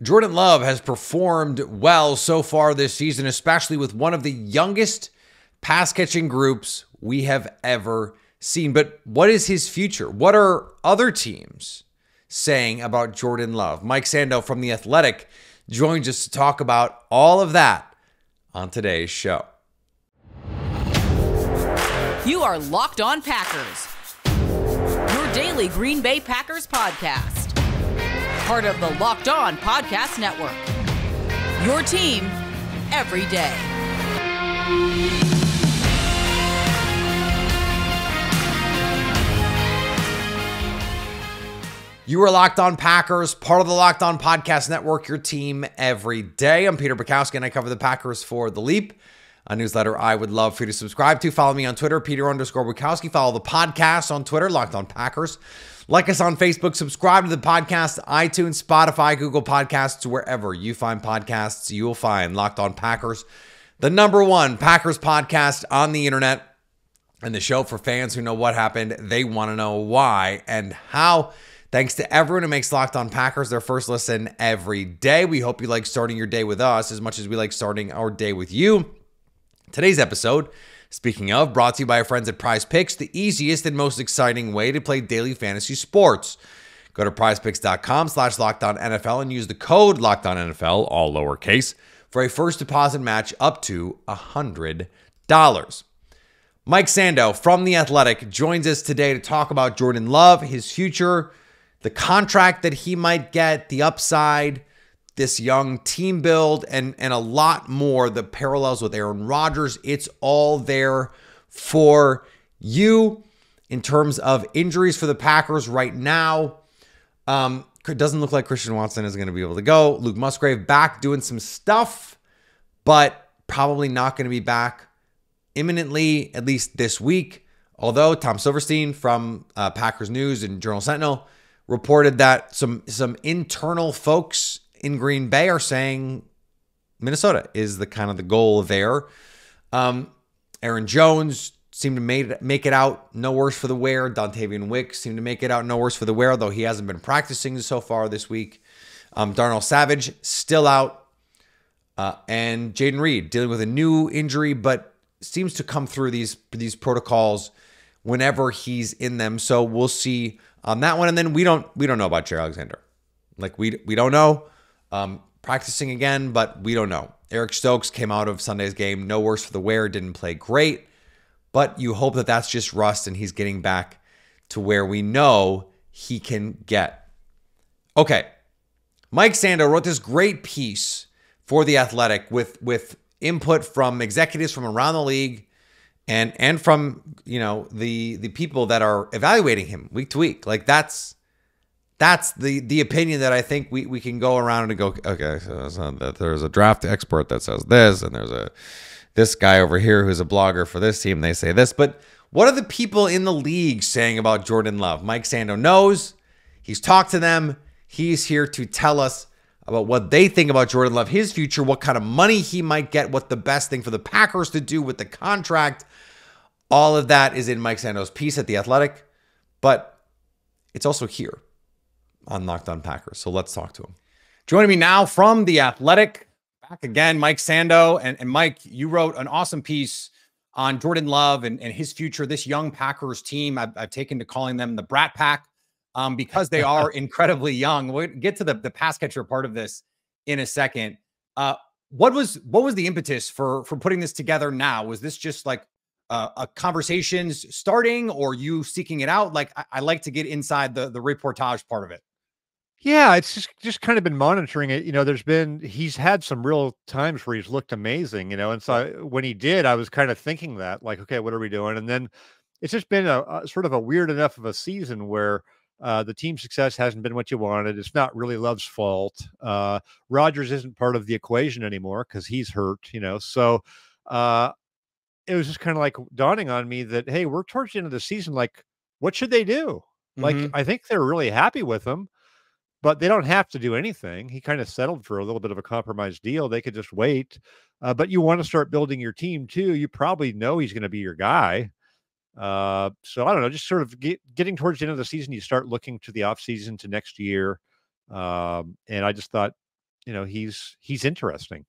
Jordan Love has performed well so far this season, especially with one of the youngest pass-catching groups we have ever seen. But what is his future? What are other teams saying about Jordan Love? Mike Sando from The Athletic joins us to talk about all of that on today's show. You are Locked On Packers, your daily Green Bay Packers podcast. Part of the Locked On Podcast Network, your team every day. You are Locked On Packers, part of the Locked On Podcast Network, your team every day. I'm Peter Bukowski, and I cover the Packers for The Leap, a newsletter I would love for you to subscribe to. Follow me on Twitter, Peter_Bukowski. Follow the podcast on Twitter, Locked On Packers. Like us on Facebook, subscribe to the podcast, iTunes, Spotify, Google Podcasts, wherever you find podcasts, you will find Locked On Packers, the #1 Packers podcast on the internet, and the show for fans who know what happened. They want to know why and how. Thanks to everyone who makes Locked On Packers their first listen every day. We hope you like starting your day with us as much as we like starting our day with you. Today's episode, speaking of, brought to you by our friends at Prize Picks, the easiest and most exciting way to play daily fantasy sports. Go to prizepicks.com/LockedOnNFL and use the code LockedOnNFL, all lowercase, for a first deposit match up to $100. Mike Sando from The Athletic joins us today to talk about Jordan Love, his future, the contract that he might get, the upside, this young team build, and a lot more, the parallels with Aaron Rodgers. It's all there for you in terms of injuries for the Packers right now. It doesn't look like Christian Watson is going to be able to go. Luke Musgrave back doing some stuff, but probably not going to be back imminently, at least this week. Although Tom Silverstein from Packers News and Journal-Sentinel reported that some internal folks in Green Bay are saying Minnesota is the kind of the goal there. Aaron Jones seemed to make it out no worse for the wear. Dontavian Wicks seemed to make it out no worse for the wear, though he hasn't been practicing so far this week. Darnell Savage still out. And Jaden Reed dealing with a new injury, but seems to come through these protocols whenever he's in them. So we'll see on that one. And then we don't know about Jair Alexander. Like we don't know. Practicing again, but we don't know. Eric Stokes came out of Sunday's game no worse for the wear, didn't play great, but you hope that that's just rust and he's getting back to where we know he can get. Okay, Mike Sando wrote this great piece for The Athletic with input from executives from around the league and from the people that are evaluating him week to week. Like that's the opinion that I think we can go around and go, okay, so there's a draft expert that says this, and there's this guy over here who's a blogger for this team, they say this. But what are the people in the league saying about Jordan Love? Mike Sando knows. He's talked to them. He's here to tell us about what they think about Jordan Love, his future, what kind of money he might get, what the best thing for the Packers to do with the contract. All of that is in Mike Sando's piece at The Athletic, but it's also here on Locked On Packers. So let's talk to him. Joining me now from The Athletic, back again, Mike Sando. And Mike, you wrote an awesome piece on Jordan Love and his future, this young Packers team. I've taken to calling them the Brat Pack because they are incredibly young. We'll get to the pass catcher part of this in a second. What was the impetus for putting this together now? Was this just like a conversations starting or you seeking it out? Like I like to get inside the reportage part of it. Yeah, it's just kind of been monitoring it. He's had some real times where he's looked amazing, and so when he did, I was kind of thinking that, like, okay, what are we doing? And then it's just been a sort of a weird enough of a season where the team success hasn't been what you wanted. It's not really Love's fault. Rodgers isn't part of the equation anymore because he's hurt, so it was just kind of like dawning on me that, hey, we're towards the end of the season. Like, what should they do? Like, I think they're really happy with him, but they don't have to do anything. He kind of settled for a little bit of a compromise deal. They could just wait. But you want to start building your team too. You probably know he's going to be your guy. So I don't know, just sort of getting towards the end of the season, you start looking to the off season to next year. And I just thought, he's interesting.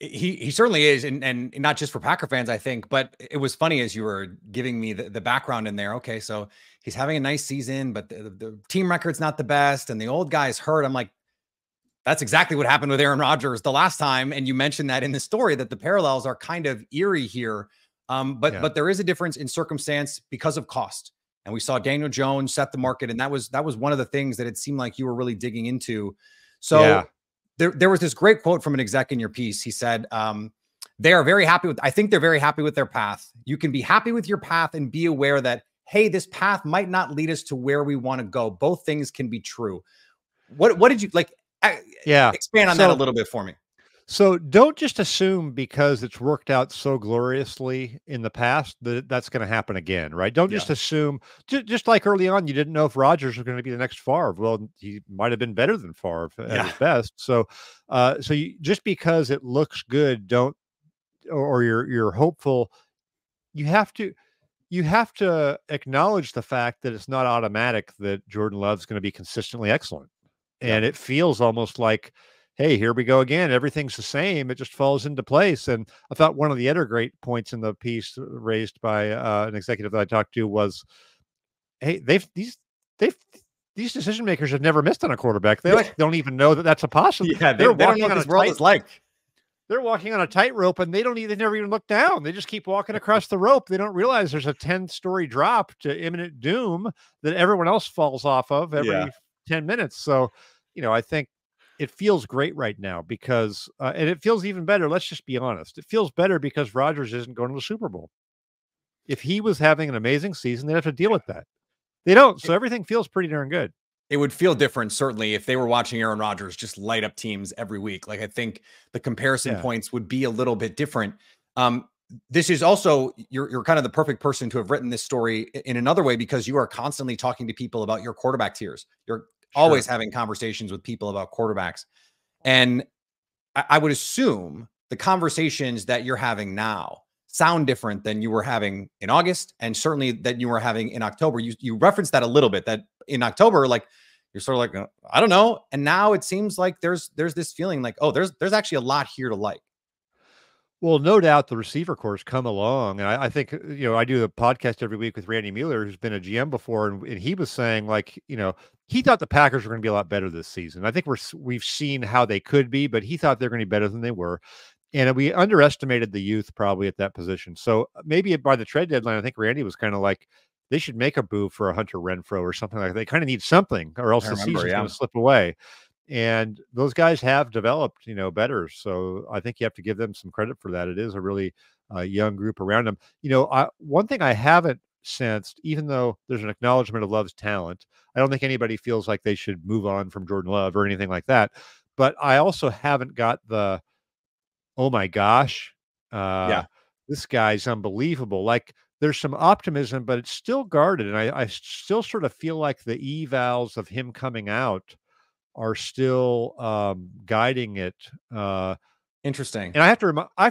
He certainly is, and not just for Packer fans, I think. But it was funny as you were giving me the background in there. Okay, so he's having a nice season, but the team record's not the best, and the old guy's hurt. I'm like, that's exactly what happened with Aaron Rodgers the last time, and you mentioned that in the story that the parallels are kind of eerie here. But there is a difference in circumstance because of cost, and we saw Daniel Jones set the market, and that was one of the things that it seemed like you were really digging into. So. Yeah. There was this great quote from an exec in your piece. He said, they are very happy with, I think they're very happy with their path. You can be happy with your path and be aware that, hey, this path might not lead us to where we want to go. Both things can be true. What did you like? Expand on that a little bit for me. So don't just assume because it's worked out so gloriously in the past that that's going to happen again, right? Don't just assume, just like early on, you didn't know if Rodgers was going to be the next Favre. Well, he might have been better than Favre at his best. So, just because it looks good, or you're hopeful, you have to acknowledge the fact that it's not automatic that Jordan Love's going to be consistently excellent. And it feels almost like, hey, here we go again. Everything's the same. It just falls into place. And I thought one of the other great points in the piece raised by an executive that I talked to was, hey, these decision makers have never missed on a quarterback. They don't even know that that's a possibility. Yeah, they don't know what this world is like. They're walking on a tightrope and they never even look down. They just keep walking across the rope. They don't realize there's a 10-story drop to imminent doom that everyone else falls off of every 10 minutes. So, I think it feels great right now because, and it feels even better. Let's just be honest. It feels better because Rodgers isn't going to the Super Bowl. If he was having an amazing season, they'd have to deal with that. They don't. So everything feels pretty darn good. It would feel different, certainly, if they were watching Aaron Rodgers just light up teams every week. Like, I think the comparison points would be a little bit different. This is also, you're kind of the perfect person to have written this story in another way because you are constantly talking to people about your quarterback tiers. You're always having conversations with people about quarterbacks. And I would assume the conversations that you're having now sound different than you were having in August, and certainly that you were having in October. You referenced that a little bit, that in October, like, you're sort of like, I don't know. And now it seems like there's this feeling like, oh, there's actually a lot here to like. Well, no doubt the receiver corps come along. And I think, I do a podcast every week with Randy Mueller, who's been a GM before. And he was saying, like, he thought the Packers were going to be a lot better this season. I think we've seen how they could be, but he thought they're going to be better than they were. And we underestimated the youth probably at that position. So maybe by the trade deadline, I think Randy was kind of like, they should make a move for a Hunter Renfrow or something like that. They kind of need something or else the season's going to slip away. And those guys have developed, better. So I think you have to give them some credit for that. It is a really young group around them. One thing I haven't sensed, even though there's an acknowledgement of Love's talent, I don't think anybody feels like they should move on from Jordan Love or anything like that. But I also haven't got the, oh my gosh, this guy's unbelievable. Like, there's some optimism, but it's still guarded. And I still sort of feel like the evals of him coming out are still guiding it. Interesting. And I have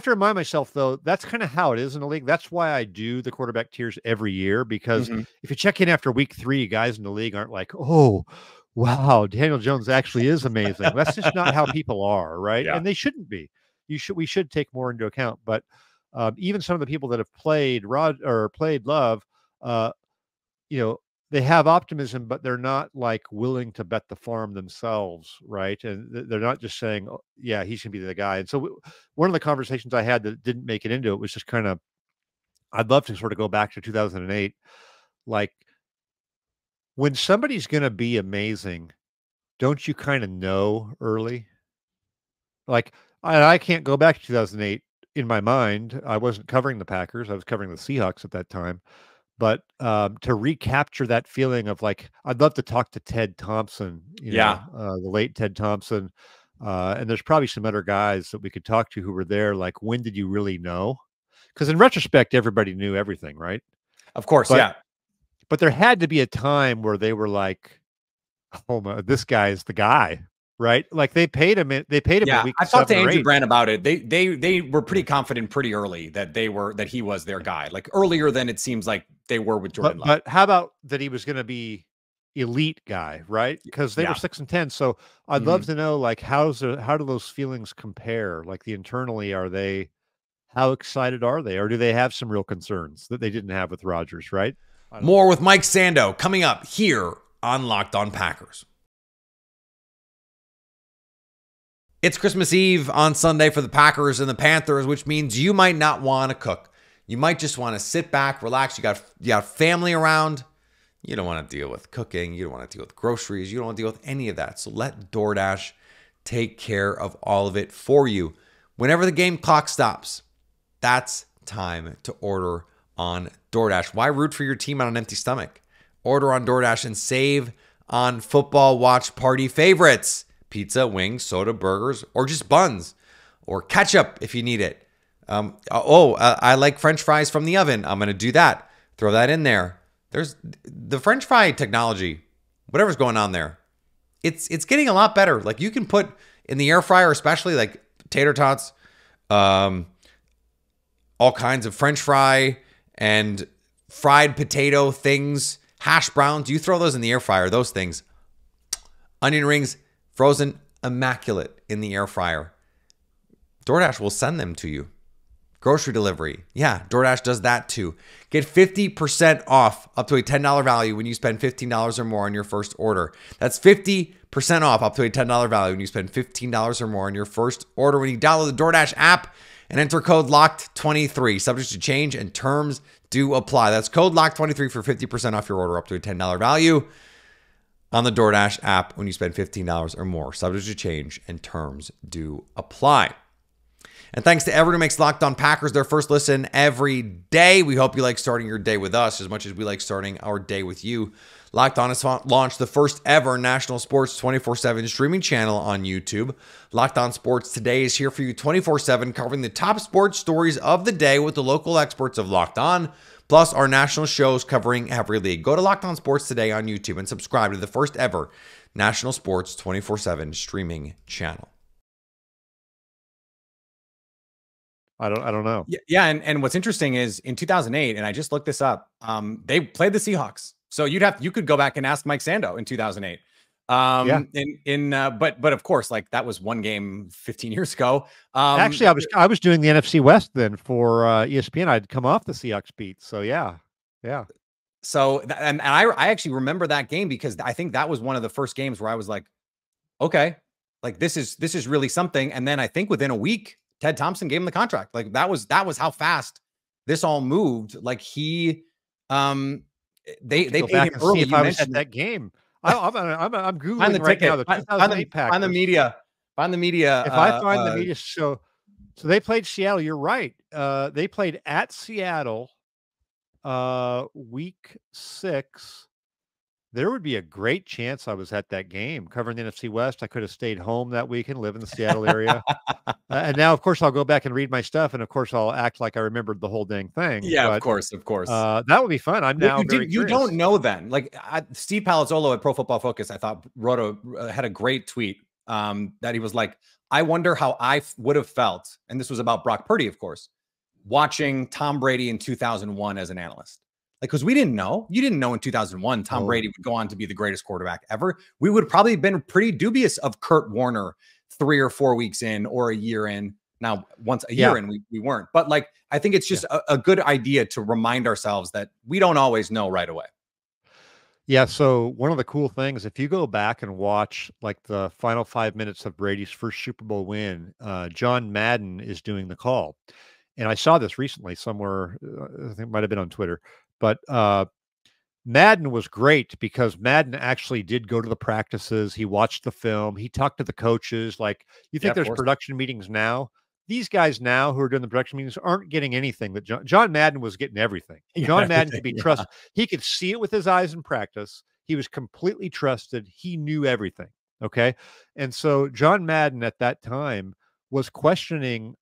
to remind myself, though, that's kind of how it is in the league. That's why I do the quarterback tiers every year, because if you check in after week 3, guys in the league aren't like, oh, wow, Daniel Jones actually is amazing. That's just not how people are, right? And they shouldn't be. We should take more into account. But even some of the people that have played Love, they have optimism, but they're not like willing to bet the farm themselves, right? And they're not just saying, oh, yeah, he should be the guy. And so one of the conversations I had that didn't make it into it was just kind of, I'd love to sort of go back to 2008. Like, when somebody's going to be amazing, don't you kind of know early? Like, I can't go back to 2008 in my mind. I wasn't covering the Packers. I was covering the Seahawks at that time. But to recapture that feeling of, like, I'd love to talk to Ted Thompson, the late Ted Thompson. And there's probably some other guys that we could talk to who were there. Like, when did you really know? Because in retrospect, everybody knew everything, right? Of course, But there had to be a time where they were like, oh my, this guy is the guy. Right, like they paid him. Yeah, week I talked to Andrew Brandt about it. They were pretty confident pretty early that he was their guy. Like, earlier than it seems like they were with Jordan Love. But how about that he was going to be elite guy, right? Because they were Yeah. 6-10. So I'd love to know, like, how do those feelings compare? Like, internally, how excited are they, or do they have some real concerns that they didn't have with Rodgers? Right? I don't know. More with Mike Sando coming up here on Locked On Packers. It's Christmas Eve on Sunday for the Packers and the Panthers, which means you might not want to cook. You might just want to sit back, relax. You got family around. You don't want to deal with cooking. You don't want to deal with groceries. You don't want to deal with any of that. So let DoorDash take care of all of it for you. Whenever the game clock stops, that's time to order on DoorDash. Why root for your team on an empty stomach? Order on DoorDash and save on football watch party favorites. Pizza, wings, soda, burgers, or just buns, or ketchup if you need it. I like French fries from the oven. I'm going to do that. Throw that in there. There's the French fry technology, whatever's going on there. It's getting a lot better. Like, you can put in the air fryer, especially like tater tots, all kinds of French fry and fried potato things, hash browns. You throw those in the air fryer, those things. Onion rings, frozen, immaculate in the air fryer. DoorDash will send them to you. Grocery delivery. Yeah, DoorDash does that too. Get 50% off up to a $10 value when you spend $15 or more on your first order. That's 50% off up to a $10 value when you spend $15 or more on your first order when you download the DoorDash app and enter code LOCKED23. Subject to change and terms do apply. That's code LOCKED23 for 50% off your order up to a $10 value on the DoorDash app when you spend $15 or more. Subject to change and terms do apply. And thanks to everyone who makes Locked On Packers their first listen every day. We hope you like starting your day with us as much as we like starting our day with you. Locked On has launched the first ever national sports 24/7 streaming channel on YouTube. Locked On Sports Today is here for you 24/7, covering the top sports stories of the day with the local experts of Locked On, plus our national shows covering every league. Go to Locked On Sports Today on YouTube and subscribe to the first ever national sports 24/7 streaming channel. I don't know. Yeah, and what's interesting is in 2008, and I just looked this up, they played the Seahawks. So you could go back and ask Mike Sando in 2008. But of course, like, that was one game 15 years ago. Actually, I was doing the NFC West then for ESPN. I'd come off the Seahawks beat. So yeah. So and I actually remember that game because I think that was one of the first games where I was like, okay, like this is really something. And then I think within a week, Ted Thompson gave him the contract. Like, that was how fast this all moved. Like, they paid him early. If I was at that game, I'm googling right now the 2008 Packers. Find the media. If I find the media, so they played Seattle. You're right. They played at Seattle, week 6. There would be a great chance I was at that game covering the NFC West. I could have stayed home that week and live in the Seattle area. And now, of course, I'll go back and read my stuff. And of course, I'll act like I rememred the whole dang thing. Yeah, but, of course. that would be fun. I'm now very curious. You don't know then. Like, Steve Palazzolo at Pro Football Focus, I thought, had a great tweet that he was like, I wonder how I would have felt. And this was about Brock Purdy, of course, watching Tom Brady in 2001 as an analyst. Like, because we didn't know. You didn't know in 2001 Tom Brady would go on to be the greatest quarterback ever. We would have probably been pretty dubious of Kurt Warner 3 or 4 weeks in or a year in. Now, once a year in, we weren't. But, like, I think it's just a good idea to remind ourselves that we don't always know right away. Yeah, so one of the cool things, if you go back and watch, like, the final 5 minutes of Brady's first Super Bowl win, John Madden is doing the call. And I saw this recently somewhere, I think it might have been on Twitter. But Madden was great because Madden actually did go to the practices. He watched the film. He talked to the coaches. Like, you think there's production meetings now? These guys now who are doing the production meetings aren't getting anything. That John Madden was getting everything. John Madden could be trusted. He could see it with his eyes in practice. He was completely trusted. He knew everything. Okay. And so John Madden at that time was questioning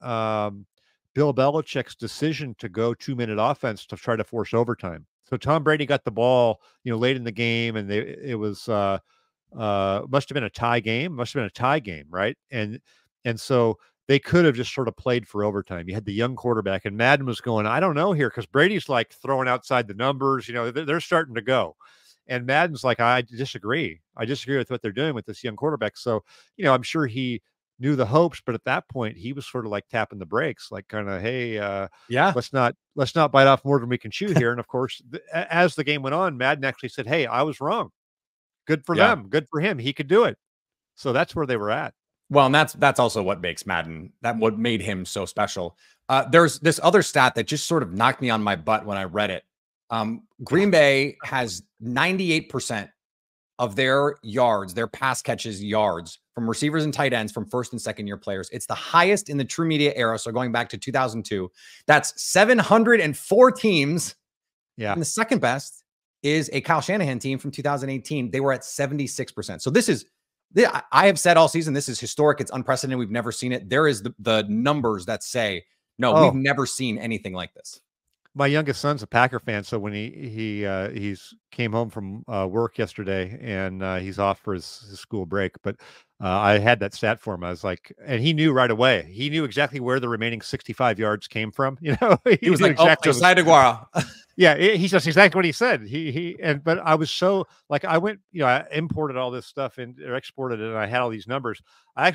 Bill Belichick's decision to go 2-minute offense to try to force overtime. So Tom Brady got the ball, late in the game, and it was must have been a tie game. Right? And so they could have just sort of played for overtime. You had the young quarterback, and Madden was going, I don't know here, because Brady's like throwing outside the numbers. They're starting to go. And Madden's like, I disagree. I disagree with what they're doing with this young quarterback. So, I'm sure he knew the hopes, but at that point he was sort of like tapping the brakes, like kind of, hey, Yeah. let's not bite off more than we can chew here. And of course, as the game went on, Madden actually said, hey, I was wrong. Good for them. Good for him. He could do it. So that's where they were at. Well, and that's also what makes Madden, what made him so special. There's this other stat that just sort of knocked me on my butt when I read it. Green Bay has 98% of their yards, their pass catches yards from receivers and tight ends from first and second year players. It's the highest in the true media era. So going back to 2002, that's 704 teams. Yeah. And the second best is a Kyle Shanahan team from 2018. They were at 76%. So this is, I have said all season, this is historic. It's unprecedented. We've never seen it. There is the numbers that say, no, we've never seen anything like this. My youngest son's a Packer fan, so when he's came home from work yesterday, and he's off for his school break, but I had that stat for him. I was like, and he knew right away. He knew exactly where the remaining 65 yards came from. He was like, exactly, Josiah DeGuara. Yeah, he's just exactly what he said. But I was so like, I went, I imported all this stuff or exported it, and I had all these numbers. I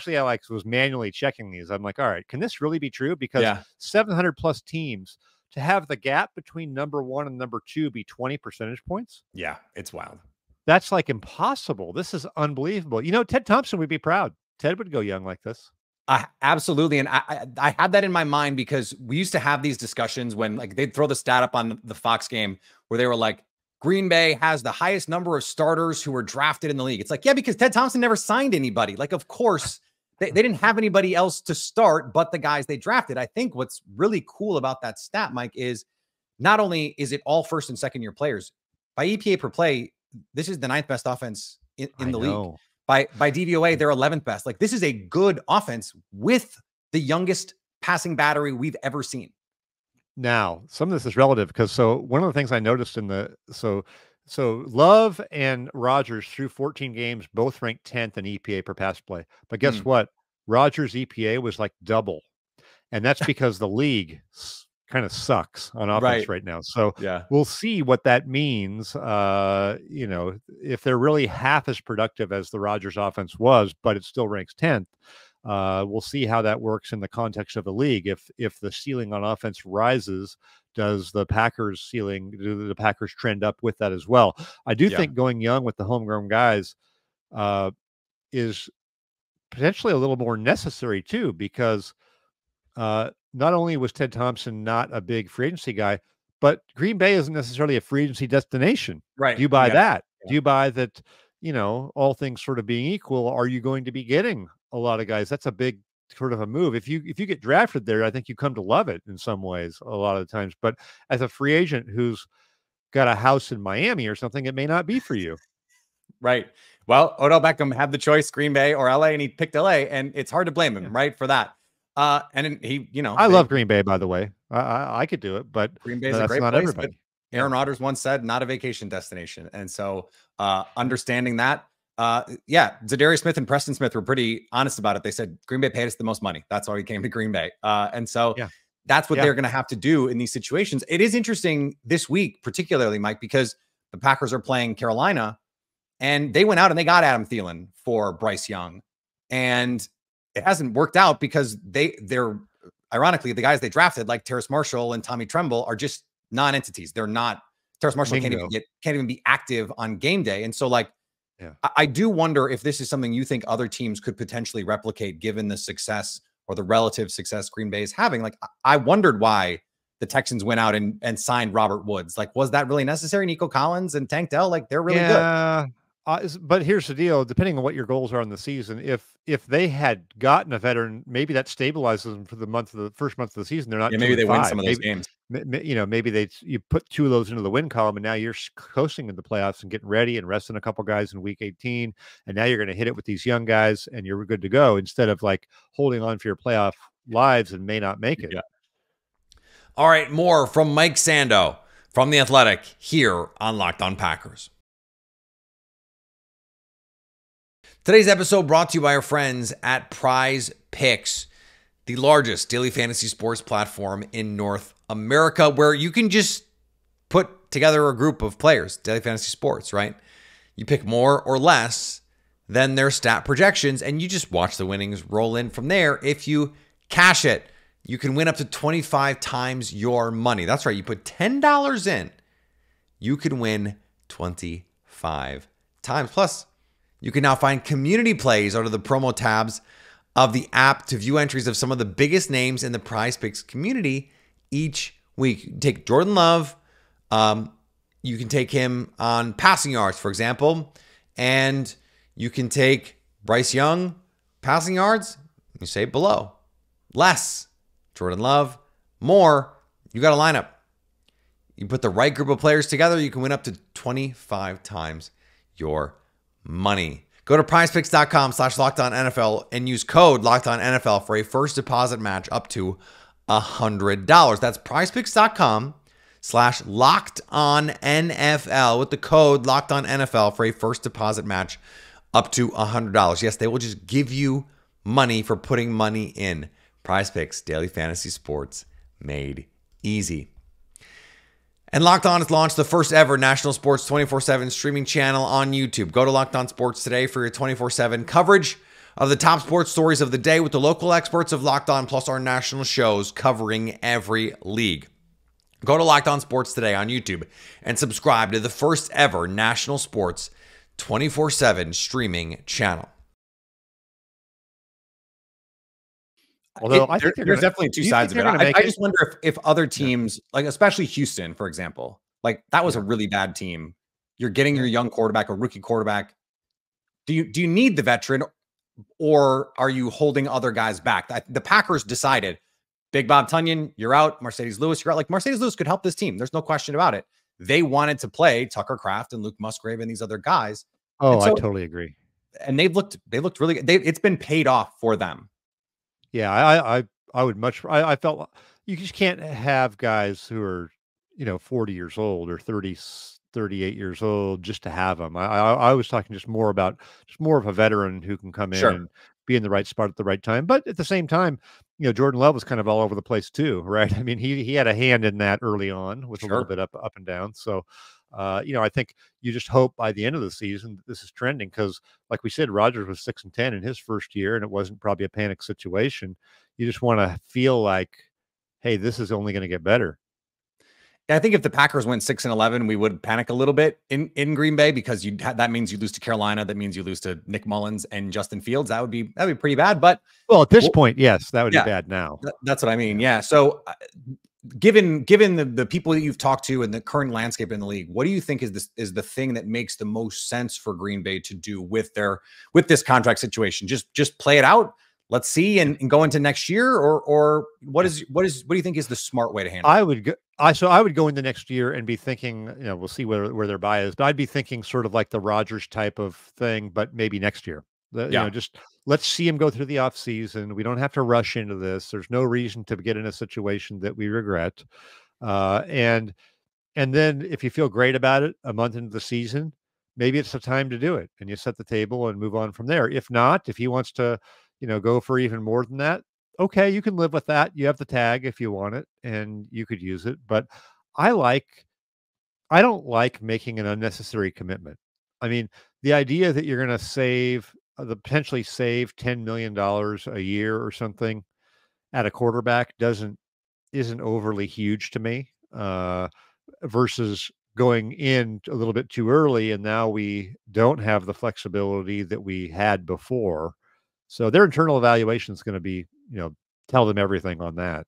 was manually checking these. I'm like, all right, can this really be true? Because 700 plus teams, to have the gap between number 1 and number 2 be 20 percentage points. Yeah, it's wild. That's like impossible. This is unbelievable. Ted Thompson would be proud. Ted would go young like this. Absolutely. And I had that in my mind because we used to have these discussions when like they'd throw the stat up on the Fox game where they were like, Green Bay has the highest number of starters who were drafted in the league. It's like, yeah, because Ted Thompson never signed anybody. Like, of course, they didn't have anybody else to start but the guys they drafted. I think what's really cool about that stat, Mike, is not only is it all first and second year players, by EPA per play, this is the 9th best offense in the league. By DVOA, they're 11th best. Like, this is a good offense with the youngest passing battery we've ever seen. Now, some of this is relative because one of the things I noticed so Love and Rodgers through 14 games both ranked 10th in EPA per pass play. But guess what? Rodgers' EPA was like double. And that's because the league kind of sucks on offense right now. So we'll see what that means. If they're really half as productive as the Rodgers offense was, but it still ranks 10th. We'll see how that works in the context of the league. If the ceiling on offense rises, do the Packers trend up with that as well? I do think going young with the homegrown guys is potentially a little more necessary too, because not only was Ted Thompson not a big free agency guy, but Green Bay isn't necessarily a free agency destination. Right. Do you buy that? Yeah. Do you buy that, all things sort of being equal, are you going to be getting a lot of guys? That's a big sort of a move. If you get drafted there, I think you come to love it in some ways a lot of the times. But as a free agent who's got a house in Miami or something, it may not be for you. Right. Well, Odell Beckham had the choice, Green Bay or LA, and he picked LA, and it's hard to blame him, right, for that. And he, I love Green Bay, by the way. I could do it, but Green Bay is a great place. Everybody. Aaron Rodgers once said, not a vacation destination. And so understanding that, Zadarius Smith and Preston Smith were pretty honest about it. They said Green Bay paid us the most money. That's why we came to Green Bay. And so that's what they're going to have to do in these situations. It is interesting this week, particularly, Mike, because the Packers are playing Carolina, and they went out and they got Adam Thielen for Bryce Young. And it hasn't worked out because they're ironically, the guys they drafted, like Terrace Marshall and Tommy Tremble, are just non-entities. They're not. Terrace Marshall can't even be active on game day. And so, like, I do wonder if this is something you think other teams could potentially replicate, given the success or the relative success Green Bay is having. Like, I wondered why the Texans went out and signed Robert Woods. Like, was that really necessary? Nico Collins and Tank Dell, like, they're really good. But here's the deal: depending on what your goals are in the season, if they had gotten a veteran, maybe that stabilizes them for the first month of the season. They're not. Maybe they win some of those games. Maybe you put 2 of those into the win column, and now you're coasting in the playoffs and getting ready and resting a couple guys in week 18, and now you're going to hit it with these young guys, and you're good to go instead of like holding on for your playoff lives and may not make it. Yeah. All right, more from Mike Sando from The Athletic here on Locked On Packers. Today's episode brought to you by our friends at Prize Picks, the largest daily fantasy sports platform in North America, where you can just put together a group of players, daily fantasy sports, right? You pick more or less than their stat projections, and you just watch the winnings roll in from there. If you cash it, you can win up to 25 times your money. That's right. You put $10 in, you can win 25 times. Plus, you can now find community plays under the promo tabs of the app to view entries of some of the biggest names in the Prize Picks community each week. You take Jordan Love. You can take him on passing yards, for example, and you can take Bryce Young passing yards. You say below. Less Jordan Love. More, you got a lineup. You put the right group of players together, you can win up to 25 times your money. Go to prizepicks.com/LockedOnNFL and use code LockedOnNFL for a first deposit match up to $100. That's prizepicks.com/LockedOnNFL with the code LockedOnNFL for a first deposit match up to $100. Yes, they will just give you money for putting money in. Prize Picks, daily fantasy sports made easy. And Locked On has launched the first ever national sports 24/7 streaming channel on YouTube. Go to Locked On Sports today for your 24/7 coverage of the top sports stories of the day with the local experts of Locked On, plus our national shows covering every league. Go to Locked On Sports today on YouTube and subscribe to the first ever national sports 24/7 streaming channel. Although I think there's definitely two sides of it. I just wonder if other teams, like especially Houston, for example, like that was a really bad team. You're getting your young quarterback, a rookie quarterback. Do you need the veteran, or are you holding other guys back? The Packers decided, Big Bob Tunyon, you're out. Mercedes Lewis, you're out. Like Mercedes Lewis could help this team. There's no question about it. They wanted to play Tucker Kraft and Luke Musgrave and these other guys. Oh, I totally agree. And they looked really good. It's been paid off for them. Yeah, I would much. I felt you just can't have guys who are 40 years old or 30, 38 years old just to have them. I was talking just more of a veteran who can come in and be in the right spot at the right time. But at the same time, Jordan Love was kind of all over the place too, right? I mean, he had a hand in that early on with a little bit up and down. So, I think you just hope by the end of the season this is trending, because like we said, Rodgers was 6-10 in his first year, and it wasn't probably a panic situation. You just want to feel like, hey, this is only going to get better. I think if the Packers went 6-11, we would panic a little bit in Green Bay, because that means you lose to Carolina. That means you lose to Nick Mullins and Justin Fields. That'd be pretty bad. But at this point, yes, that would be bad now. That's what I mean. Yeah. So given the people that you've talked to and the current landscape in the league, what do you think is the thing that makes the most sense for Green Bay to do with this contract situation? Just play it out. Let's see and go into next year, or what do you think is the smart way to handle it? I would go into next year and be thinking, we'll see where their buy is, but I'd be thinking sort of like the Rodgers type of thing, but maybe next year. Just let's see him go through the off season. We don't have to rush into this. There's no reason to get in a situation that we regret. And then if you feel great about it a month into the season, maybe it's the time to do it, and you set the table and move on from there. If not, if he wants to, go for even more than that, okay, you can live with that. You have the tag if you want it, and you could use it. But I don't like making an unnecessary commitment. I mean, the idea that you're going to potentially save $10 million a year or something at a quarterback isn't overly huge to me, versus going in a little bit too early, and now we don't have the flexibility that we had before. So their internal evaluation is going to be, tell them everything on that.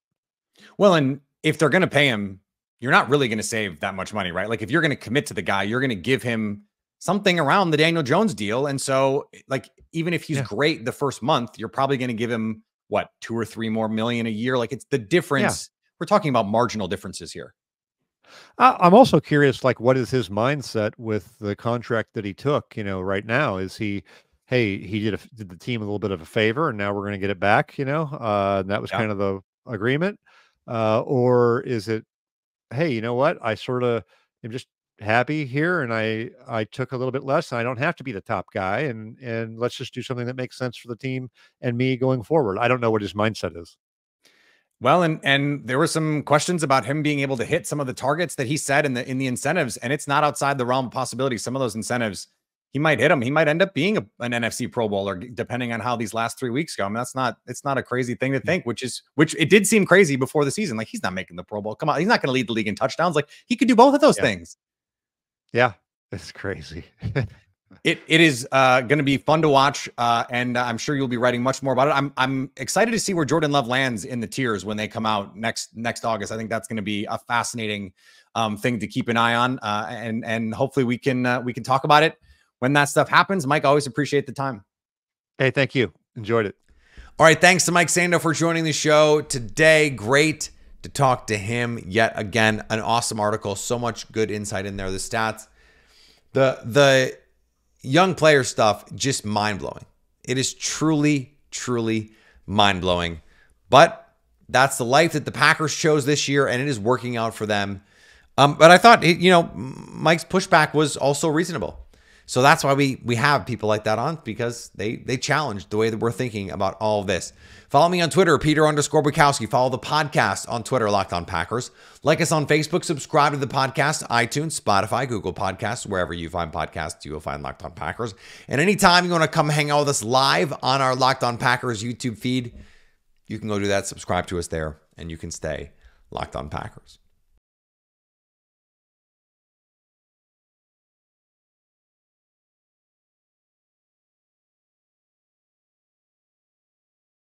Well, and if they're going to pay him, you're not really going to save that much money, right? Like if you're going to commit to the guy, you're going to give him something around the Daniel Jones deal. And so like, even if he's great the first month, you're probably going to give him what, 2 or 3 more million a year. Like it's the difference. Yeah. We're talking about marginal differences here. I'm also curious, like, what is his mindset with the contract that he took, right now? Is he did the team a little bit of a favor, and now we're going to get it back, and that was kind of the agreement. Or is it, hey, you know what? I sort of am just happy here, and I took a little bit less, and I don't have to be the top guy, and let's just do something that makes sense for the team and me going forward. I don't know what his mindset is. Well, and there were some questions about him being able to hit some of the targets that he said in the incentives, and it's not outside the realm of possibility. Some of those incentives, he might hit them. He might end up being an NFC Pro Bowler, depending on how these last 3 weeks go. I mean, it's not a crazy thing to think, which it did seem crazy before the season. Like, he's not making the Pro Bowl. Come on, he's not going to lead the league in touchdowns. Like, he could do both of those things. Yeah, it's crazy. It is going to be fun to watch, and I'm sure you'll be writing much more about it. I'm excited to see where Jordan Love lands in the tiers when they come out next August. I think that's going to be a fascinating thing to keep an eye on, and hopefully we can talk about it when that stuff happens. Mike, always appreciate the time. Hey, thank you. Enjoyed it. All right, thanks to Mike Sando for joining the show today. Great to talk to him yet again. An awesome article. So much good insight in there. The stats, the young player stuff, just mind-blowing. It is truly, truly mind-blowing. But that's the life that the Packers chose this year, and it is working out for them. But I thought, Mike's pushback was also reasonable. So that's why we have people like that on, because they challenge the way that we're thinking about all of this. Follow me on Twitter, Peter_Bukowski. Follow the podcast on Twitter, Locked On Packers. Like us on Facebook. Subscribe to the podcast, iTunes, Spotify, Google Podcasts, wherever you find podcasts, you will find Locked On Packers. And anytime you want to come hang out with us live on our Locked On Packers YouTube feed, you can go do that. Subscribe to us there, and you can stay Locked On Packers.